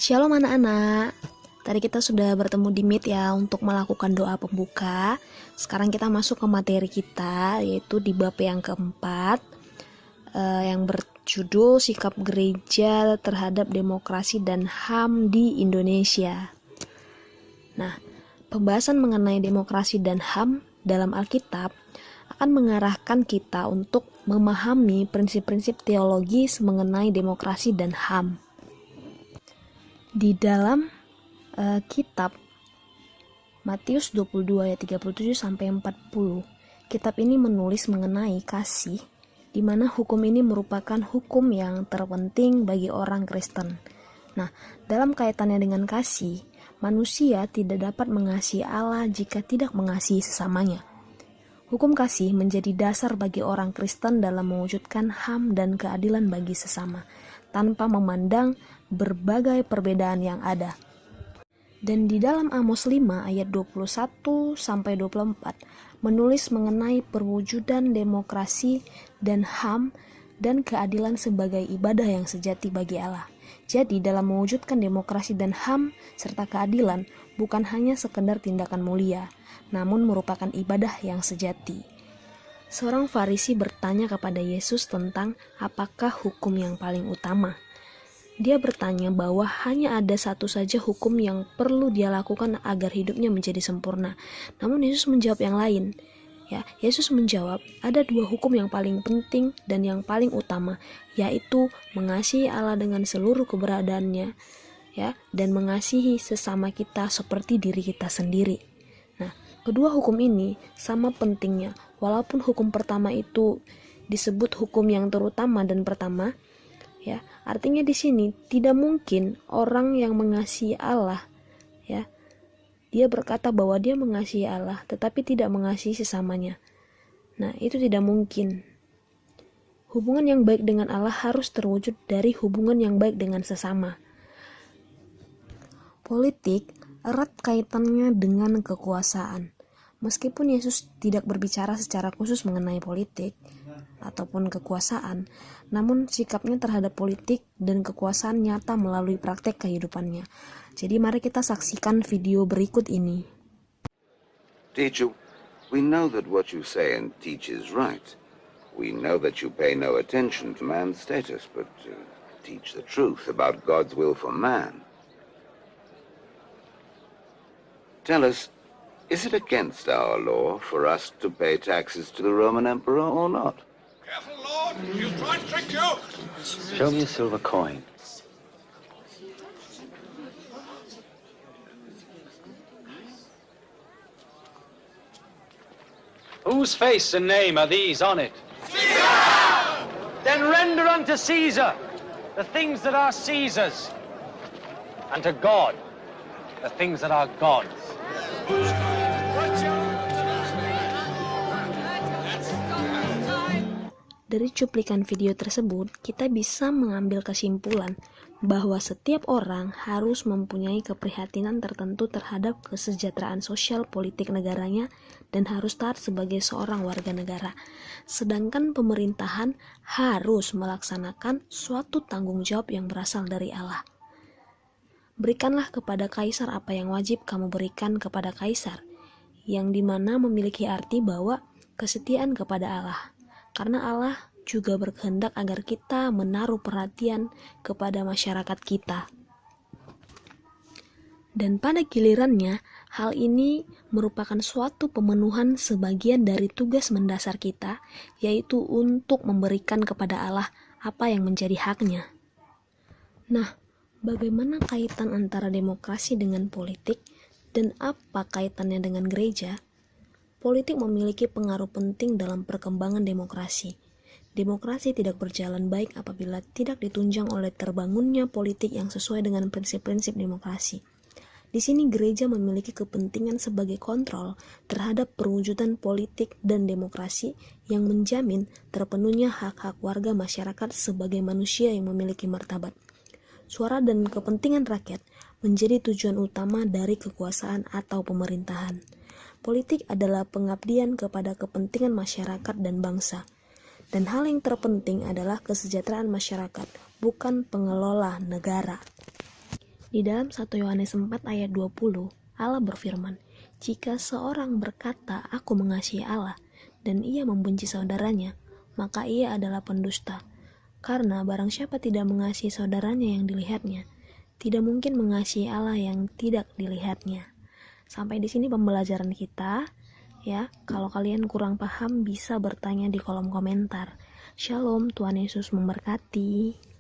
Shalom anak-anak. Tadi kita sudah bertemu di Meet ya untuk melakukan doa pembuka. Sekarang kita masuk ke materi kita, yaitu di bab yang keempat, yang berjudul Sikap Gereja Terhadap Demokrasi dan HAM di Indonesia. Nah, pembahasan mengenai demokrasi dan HAM dalam Alkitab akan mengarahkan kita untuk memahami prinsip-prinsip teologis mengenai demokrasi dan HAM. Di dalam kitab Matius 22 ayat 37 sampai 40, kitab ini menulis mengenai kasih, di mana hukum ini merupakan hukum yang terpenting bagi orang Kristen. Nah, dalam kaitannya dengan kasih, manusia tidak dapat mengasihi Allah jika tidak mengasihi sesamanya. Hukum kasih menjadi dasar bagi orang Kristen dalam mewujudkan HAM dan keadilan bagi sesama, tanpa memandang berbagai perbedaan yang ada. Dan di dalam Amos 5 ayat 21 sampai 24 menulis mengenai perwujudan demokrasi dan HAM dan keadilan sebagai ibadah yang sejati bagi Allah. Jadi dalam mewujudkan demokrasi dan HAM serta keadilan bukan hanya sekedar tindakan mulia, namun merupakan ibadah yang sejati. Seorang Farisi bertanya kepada Yesus tentang apakah hukum yang paling utama. Dia bertanya bahwa hanya ada satu saja hukum yang perlu dia lakukan agar hidupnya menjadi sempurna. Namun Yesus menjawab yang lain. Yesus menjawab, ada dua hukum yang paling penting dan yang paling utama, yaitu mengasihi Allah dengan seluruh keberadaannya, dan mengasihi sesama kita seperti diri kita sendiri. Nah, kedua hukum ini sama pentingnya, walaupun hukum pertama itu disebut hukum yang terutama dan pertama. Artinya di sini tidak mungkin orang yang mengasihi Allah, dia berkata bahwa dia mengasihi Allah, tetapi tidak mengasihi sesamanya. Nah, itu tidak mungkin. Hubungan yang baik dengan Allah harus terwujud dari hubungan yang baik dengan sesama. Politik erat kaitannya dengan kekuasaan. Meskipun Yesus tidak berbicara secara khusus mengenai politik ataupun kekuasaan, namun sikapnya terhadap politik dan kekuasaan nyata melalui praktek kehidupannya. Jadi mari kita saksikan video berikut ini. Teacher, we know that what you say and teach is right. We know that you pay no attention to man's status, but teach the truth about God's will for man. Tell us, is it against our law for us to pay taxes to the Roman Emperor or not? Careful, Lord! He'll try to trick you! Show me a silver coin. Whose face and name are these on it? Caesar! Then render unto Caesar the things that are Caesar's, and to God the things that are God's. Dari cuplikan video tersebut, kita bisa mengambil kesimpulan bahwa setiap orang harus mempunyai keprihatinan tertentu terhadap kesejahteraan sosial politik negaranya dan harus taat sebagai seorang warga negara. Sedangkan pemerintahan harus melaksanakan suatu tanggung jawab yang berasal dari Allah. Berikanlah kepada kaisar apa yang wajib kamu berikan kepada kaisar, yang dimana memiliki arti bahwa kesetiaan kepada Allah. Karena Allah juga berkehendak agar kita menaruh perhatian kepada masyarakat kita. Dan pada gilirannya, hal ini merupakan suatu pemenuhan sebagian dari tugas mendasar kita, yaitu untuk memberikan kepada Allah apa yang menjadi haknya. Nah, bagaimana kaitan antara demokrasi dengan politik, dan apa kaitannya dengan gereja? Politik memiliki pengaruh penting dalam perkembangan demokrasi. Demokrasi tidak berjalan baik apabila tidak ditunjang oleh terbangunnya politik yang sesuai dengan prinsip-prinsip demokrasi. Di sini gereja memiliki kepentingan sebagai kontrol terhadap perwujudan politik dan demokrasi yang menjamin terpenuhnya hak-hak warga masyarakat sebagai manusia yang memiliki martabat. Suara dan kepentingan rakyat menjadi tujuan utama dari kekuasaan atau pemerintahan. Politik adalah pengabdian kepada kepentingan masyarakat dan bangsa. Dan hal yang terpenting adalah kesejahteraan masyarakat, bukan pengelola negara. Di dalam 1 Yohanes 4 ayat 20, Allah berfirman, "Jika seorang berkata, 'Aku mengasihi Allah,' dan ia membenci saudaranya, maka ia adalah pendusta. Karena barang siapa tidak mengasihi saudaranya yang dilihatnya, tidak mungkin mengasihi Allah yang tidak dilihatnya." Sampai di sini pembelajaran kita. Ya, kalau kalian kurang paham bisa bertanya di kolom komentar. Shalom, Tuhan Yesus memberkati.